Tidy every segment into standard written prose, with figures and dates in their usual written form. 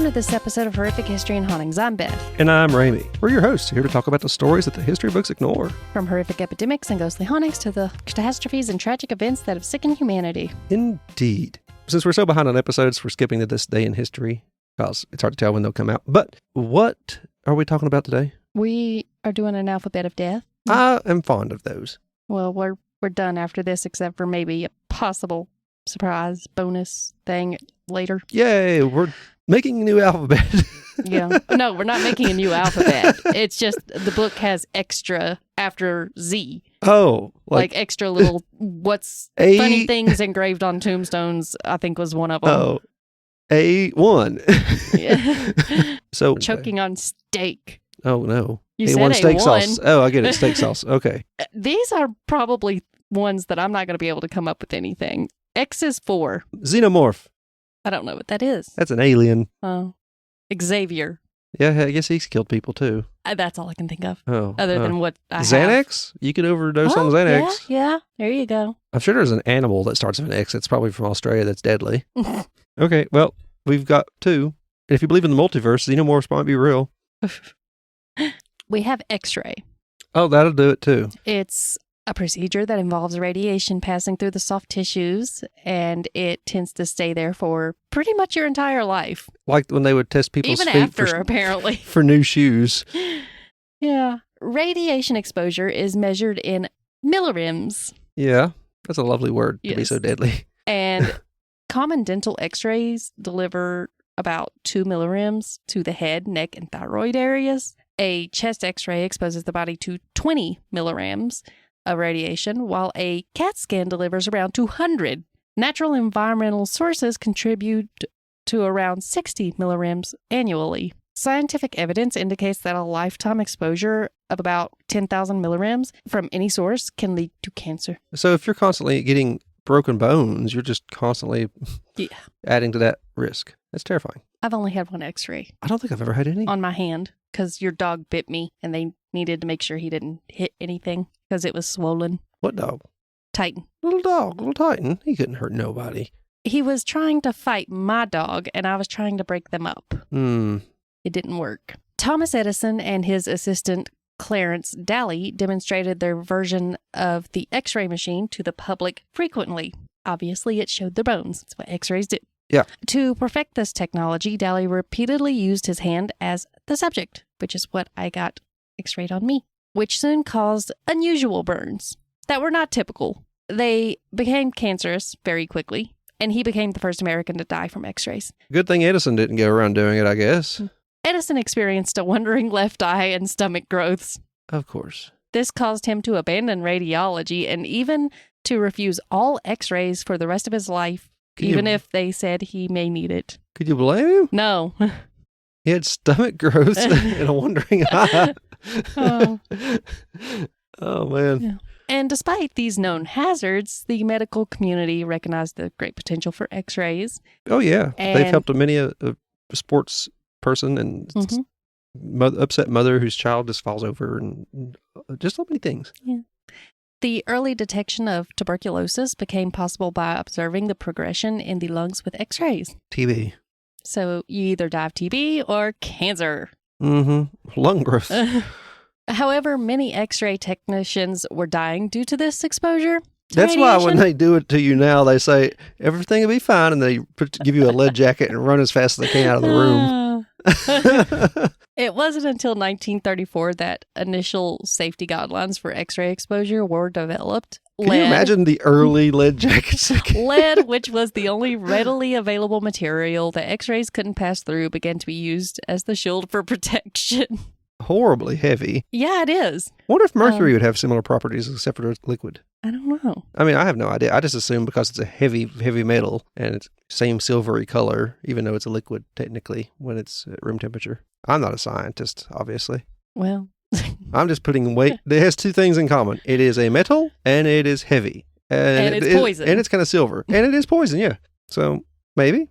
Welcome to this episode of Horrific History and Hauntings. I'm Beth. And I'm Ramey. We're your hosts, here to talk about the stories that the history books ignore. From horrific epidemics and ghostly hauntings to the catastrophes and tragic events that have sickened humanity. Indeed. Since we're so behind on episodes, we're skipping to this day in history, because it's hard to tell when they'll come out. But what are we talking about today? We are doing an alphabet of death. I am fond of those. Well, we're done after this, except for maybe a possible surprise bonus thing later. Yay, we're making a new alphabet. Yeah. No, we're not making a new alphabet. It's just the book has extra after Z. Oh. Like extra little funny things engraved on tombstones, I think was one of them. Oh. A1. Yeah. So choking on steak. Oh, no. You A1 said steak A1. sauce. Oh, I get it. Steak sauce. Okay. These are probably ones that I'm not going to be able to come up with anything. X is 4. Xenomorph. I don't know what that is. That's an alien. Oh. Xavier. Yeah, I guess he's killed people too. That's all I can think of. Oh. Other than what I have. Xanax? You could overdose on Xanax. Yeah. There you go. I'm sure there's an animal that starts with an X. It's probably from Australia that's deadly. Okay, well, we've got 2. And if you believe in the multiverse, xenomorphs might be real. We have X-ray. Oh, that'll do it too. It's a procedure that involves radiation passing through the soft tissues, and it tends to stay there for pretty much your entire life. Like when they would test people's Even feet after, apparently. for new shoes. Yeah. Radiation exposure is measured in millirems. Yeah, that's a lovely word to be Yes. so deadly. And common dental x-rays deliver about 2 millirems to the head, neck, and thyroid areas. A chest x-ray exposes the body to 20 millirems of radiation, while a CAT scan delivers around 200. Natural environmental sources contribute to around 60 millirems annually. Scientific evidence indicates that a lifetime exposure of about 10,000 millirems from any source can lead to cancer. So if you're constantly getting broken bones, you're just constantly adding to that risk. That's terrifying. I've only had one x-ray I don't think I've ever had any. on my hand because your dog bit me and they needed to make sure he didn't hit anything because it was swollen. What dog? Titan. Little dog, little Titan. He couldn't hurt nobody. He was trying to fight my dog and I was trying to break them up. It didn't work. Thomas Edison and his assistant Clarence Daly demonstrated their version of the x-ray machine to the public frequently. Obviously, it showed their bones. That's what x-rays do. Yeah. To perfect this technology, Daly repeatedly used his hand as the subject, which is what I got x-rayed on me, which soon caused unusual burns that were not typical. They became cancerous very quickly, and he became the first American to die from x-rays. Good thing Edison didn't go around doing it, I guess. Edison experienced a wandering left eye and stomach growths. Of course. This caused him to abandon radiology and even to refuse all x-rays for the rest of his life, if they said he may need it. Could you blame him? No. He had stomach growths and a wandering eye. Oh. Oh, man. Yeah. And despite these known hazards, the medical community recognized the great potential for x-rays. Oh, yeah. And they've helped many a sports person and upset mother whose child just falls over and just so many things. Yeah. The early detection of tuberculosis became possible by observing the progression in the lungs with x-rays. TB. So you either die of TB or cancer. Lung growth. However, many x-ray technicians were dying due to this exposure. That's why when they do it to you now, they say, everything will be fine, and they give you a lead jacket and run as fast as they can out of the room. It wasn't until 1934 that initial safety guidelines for x-ray exposure were developed. Can you imagine the early lead jackets? Lead, which was the only readily available material that x-rays couldn't pass through, began to be used as the shield for protection. Horribly heavy. Yeah, it is. Wonder if mercury would have similar properties except for it's liquid. I don't know. I mean, I have no idea. I just assume because it's a heavy metal and it's same silvery color, even though it's a liquid technically when it's at room temperature. I'm not a scientist, obviously. Well, I'm just putting weight. It has 2 things in common. It is a metal and it is heavy. And it's poison. And it's kind of silver. And it is poison, yeah. So maybe.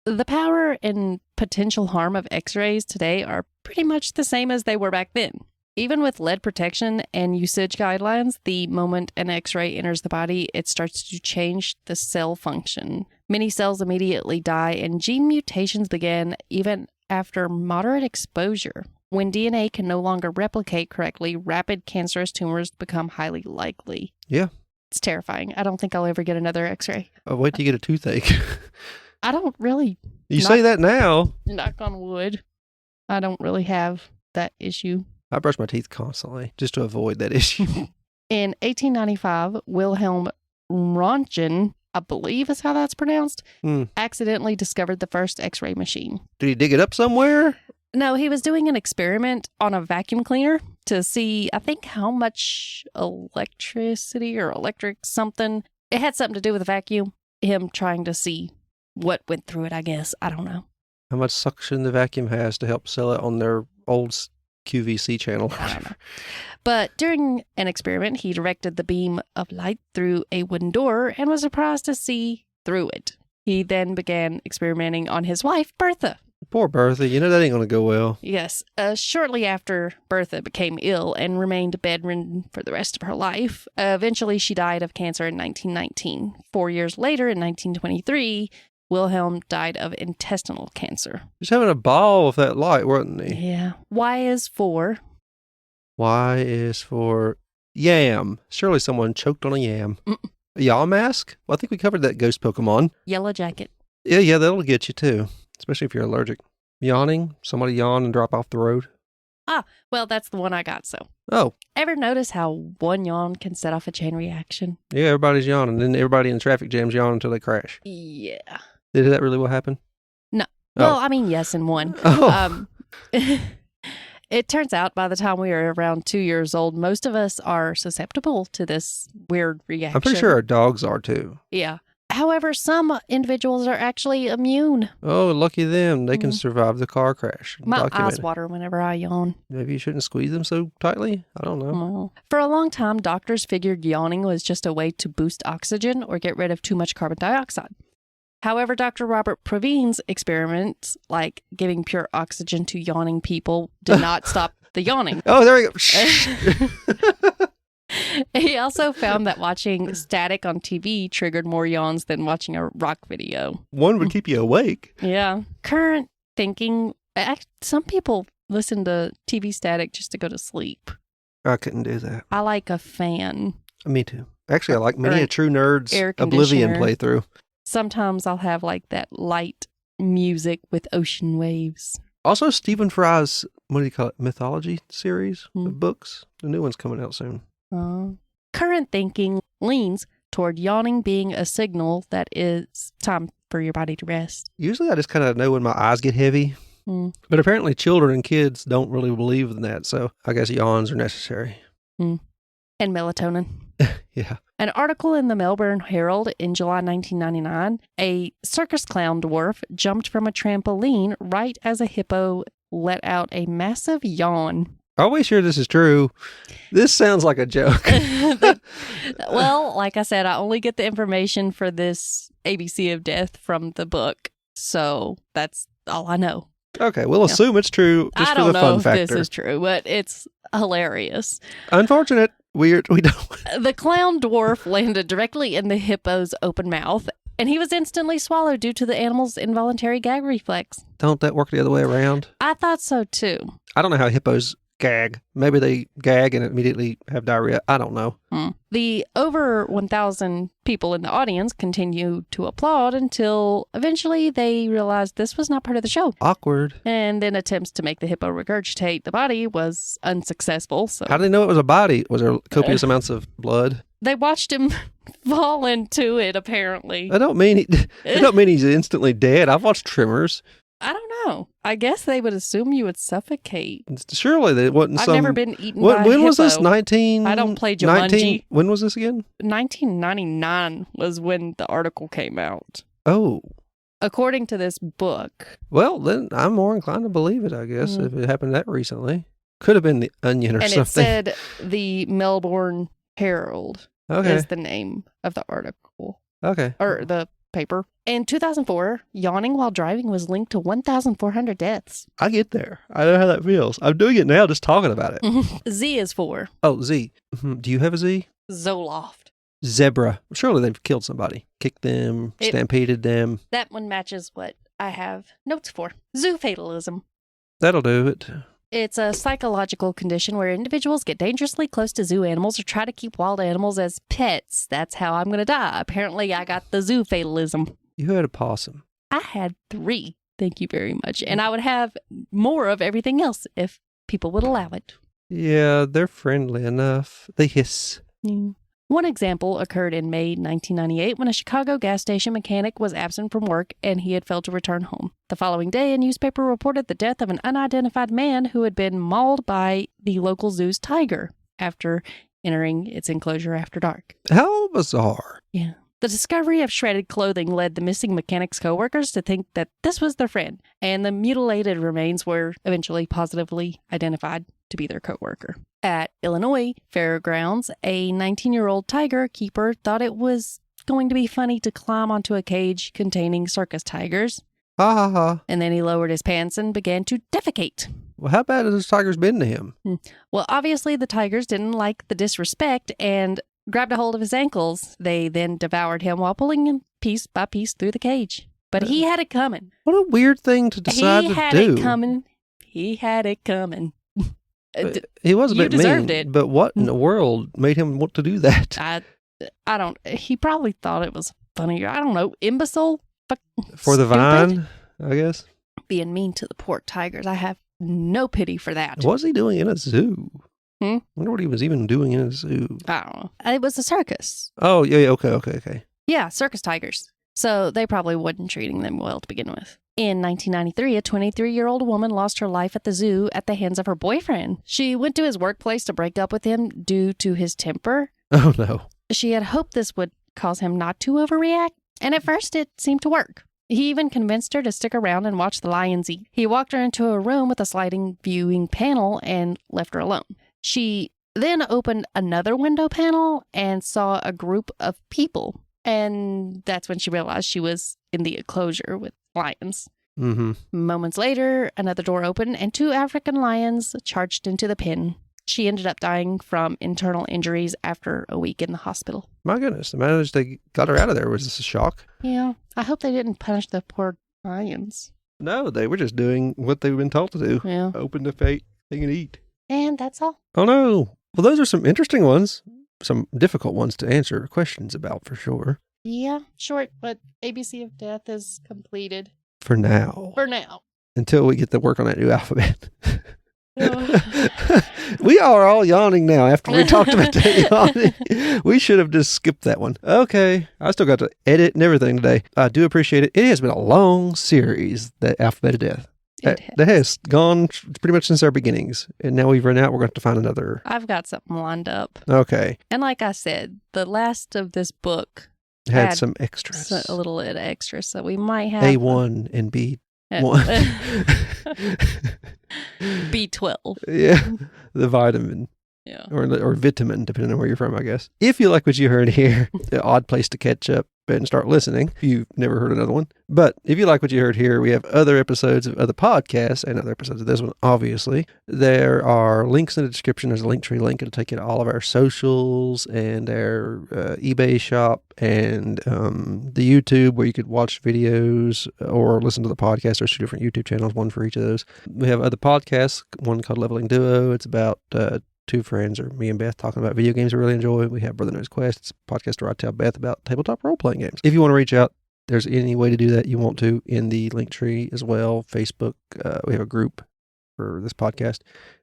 The power and potential harm of x-rays today are pretty much the same as they were back then. Even with lead protection and usage guidelines, the moment an X-ray enters the body, it starts to change the cell function. Many cells immediately die, and gene mutations begin even after moderate exposure. When DNA can no longer replicate correctly, rapid cancerous tumors become highly likely. Yeah. It's terrifying. I don't think I'll ever get another X-ray. Oh, wait till you get a toothache. I don't really... You say that now. Knock on wood. I don't really have that issue. I brush my teeth constantly just to avoid that issue. In 1895, Wilhelm Röntgen, I believe is how that's pronounced, accidentally discovered the first X-ray machine. Did he dig it up somewhere? No, he was doing an experiment on a vacuum cleaner to see, I think, how much electricity or electric something. It had something to do with the vacuum. Him trying to see what went through it, I guess. I don't know. How much suction the vacuum has to help sell it on their old QVC channel. I don't know. But during an experiment, he directed the beam of light through a wooden door and was surprised to see through it. He then began experimenting on his wife, Bertha. Poor Bertha. You know that ain't going to go well. Yes. Shortly after, Bertha became ill and remained bedridden for the rest of her life. Eventually, she died of cancer in 1919. 4 years later, in 1923, Wilhelm died of intestinal cancer. Just having a ball with that light, wasn't he? Yeah. Y is for... Y is for yam. Surely someone choked on a yam. A yaw mask? Well, I think we covered that ghost Pokemon. Yellow jacket. Yeah, that'll get you too. Especially if you're allergic. Yawning? Somebody yawn and drop off the road? Ah, well, that's the one I got, so. Oh. Ever notice how one yawn can set off a chain reaction? Yeah, everybody's yawning. Then everybody in the traffic jams yawn until they crash. Yeah. Did that really what happened? No. Oh. Well, I mean, yes, in one. Oh. It turns out by the time we are around 2 years old, most of us are susceptible to this weird reaction. I'm pretty sure our dogs are too. Yeah. However, some individuals are actually immune. Oh, lucky them. They can survive the car crash. My eyes water whenever I yawn. Maybe you shouldn't squeeze them so tightly? I don't know. For a long time, doctors figured yawning was just a way to boost oxygen or get rid of too much carbon dioxide. However, Dr. Robert Provine's experiments, like giving pure oxygen to yawning people, did not stop the yawning. Oh, there we go. He also found that watching static on TV triggered more yawns than watching a rock video. One would keep you awake. Yeah. Current thinking, some people listen to TV static just to go to sleep. I couldn't do that. I like a fan. Me too. Actually, I like many a True Nerd's Oblivion playthrough. Sometimes I'll have like that light music with ocean waves. Also, Stephen Fry's, what do you call it, mythology series of books. The new one's coming out soon. Current thinking leans toward yawning being a signal that it's time for your body to rest. Usually I just kind of know when my eyes get heavy. But apparently children and kids don't really believe in that. So I guess yawns are necessary. And melatonin. Yeah. An article in the Melbourne Herald in July 1999, a circus clown dwarf jumped from a trampoline right as a hippo let out a massive yawn. Are we sure this is true? This sounds like a joke. Well, like I said, I only get the information for this ABC of Death from the book. So that's all I know. Okay, we'll assume it's true just for the fun factor. I don't know if this is true, but it's hilarious. Unfortunate. Weird. We don't. The clown dwarf landed directly in the hippo's open mouth, and he was instantly swallowed due to the animal's involuntary gag reflex. Don't that work the other way around? I thought so, too. I don't know how hippos gag. Maybe they gag and immediately have diarrhea. I don't know. The over 1,000 people in the audience continued to applaud until eventually they realized this was not part of the show. Awkward. And then attempts to make the hippo regurgitate the body was unsuccessful. So how did they know it was a body? Was there copious amounts of blood? They watched him fall into it, apparently. I don't mean he's instantly dead. I've watched Tremors. I don't know. I guess they would assume you would suffocate. Surely they wasn't. I've never been eaten by a When hippo. was this? I don't play Jumanji. When was this again? 1999 was when the article came out. Oh. According to this book. Well, then I'm more inclined to believe it, I guess, if it happened that recently. Could have been the Onion or something. And it said the Melbourne Herald is the name of the article. Okay. Or the paper. In 2004, yawning while driving was linked to 1,400 deaths. I get there. I know how that feels. I'm doing it now just talking about it. Z is for. Oh, Z. Do you have a Z? Zoloft. Zebra. Surely they've killed somebody. Kicked them, stampeded them. That one matches what I have notes for. Zoo fatalism. That'll do it. It's a psychological condition where individuals get dangerously close to zoo animals or try to keep wild animals as pets. That's how I'm going to die. Apparently, I got the zoo fatalism. You had a possum. I had 3. Thank you very much. And I would have more of everything else if people would allow it. Yeah, they're friendly enough. They hiss. One example occurred in May 1998 when a Chicago gas station mechanic was absent from work and he had failed to return home. The following day, a newspaper reported the death of an unidentified man who had been mauled by the local zoo's tiger after entering its enclosure after dark. How bizarre. Yeah. The discovery of shredded clothing led the missing mechanic's coworkers to think that this was their friend, and the mutilated remains were eventually positively identified to be their coworker. At Illinois Fairgrounds, a 19-year-old tiger keeper thought it was going to be funny to climb onto a cage containing circus tigers. Ha ha ha. And then he lowered his pants and began to defecate. Well, how bad has this tiger's been to him? Well, obviously the tigers didn't like the disrespect and grabbed a hold of his ankles. They then devoured him while pulling him piece by piece through the cage. But he had it coming. What a weird thing to decide to do. He had it coming. He had it coming. He was a bit deserved mean, it. But what in the world made him want to do that? I don't. He probably thought it was funny. I don't know. Imbecile. For the stupid. vine, I guess. Being mean to the poor tigers. I have no pity for that. What was he doing in a zoo? I wonder what he was even doing in a zoo. I don't know. It was a circus. Oh, yeah, okay. Yeah, circus tigers. So they probably wasn't treating them well to begin with. In 1993, a 23-year-old woman lost her life at the zoo at the hands of her boyfriend. She went to his workplace to break up with him due to his temper. Oh, no. She had hoped this would cause him not to overreact, and at first it seemed to work. He even convinced her to stick around and watch the lions eat. He walked her into a room with a sliding viewing panel and left her alone. She then opened another window panel and saw a group of people. And that's when she realized she was in the enclosure with lions. Moments later, another door opened and 2 African lions charged into the pen. She ended up dying from internal injuries after a week in the hospital. My goodness, the managed they got her out of there. Was this a shock? Yeah, I hope they didn't punish the poor lions. No, they were just doing what they've been told to do. Yeah. Open the fate, they can eat. And that's all. Oh, no. Well, those are some interesting ones. Some difficult ones to answer questions about, for sure. Yeah, short, but ABC of Death is completed. For now. Until we get to work on that new alphabet. We are all yawning now after we talked about that yawning. We should have just skipped that one. Okay. I still got to edit and everything today. I do appreciate it. It has been a long series, the Alphabet of Death. That has gone pretty much since our beginnings. And now we've run out. We're going to have to find another. I've got something lined up. Okay. And like I said, the last of this book had some extras. A little bit of extras. So we might have A1 and B1. B12. Yeah. The vitamin. Yeah. Or vitamin, depending on where you're from, I guess. If you like what you heard here, an odd place to catch up and start listening if you've never heard another one. But if you like what you heard here, we have other episodes of other podcasts and other episodes of this one, obviously. There are links in the description. There's a Linktree link. It'll take you to all of our socials and our eBay shop and the YouTube where you could watch videos or listen to the podcast. There's 2 different YouTube channels, one for each of those. We have other podcasts, one called Leveling Duo. It's about 2 friends, or me and Beth, talking about video games we really enjoy. We have Brother Knows Quest. It's a podcast where I tell Beth about tabletop role-playing games. If you want to reach out, there's any way to do that you want to in the Linktree as well. Facebook, we have a group for this podcast.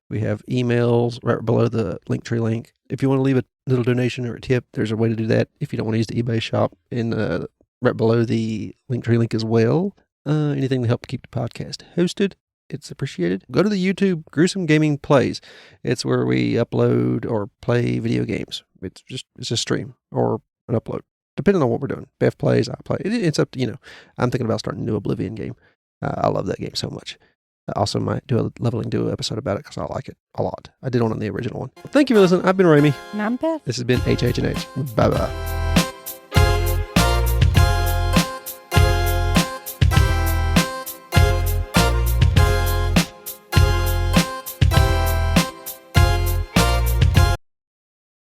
We have emails right below the Linktree link. If you want to leave a little donation or a tip, there's a way to do that. If you don't want to use the eBay shop, right below the Linktree link as well. Anything to help keep the podcast hosted, it's appreciated. Go to the YouTube Gruesome Gaming Plays. It's where we upload or play video games. It's a stream or an upload, depending on what we're doing. Beth plays, I play. It's up to, I'm thinking about starting a new Oblivion game. I love that game so much. I also might do a Leveling Duo episode about it because I like it a lot. I did one on the original one. Thank you for listening. I've been Ramey. And I'm Beth. This has been HH&H. Bye-bye.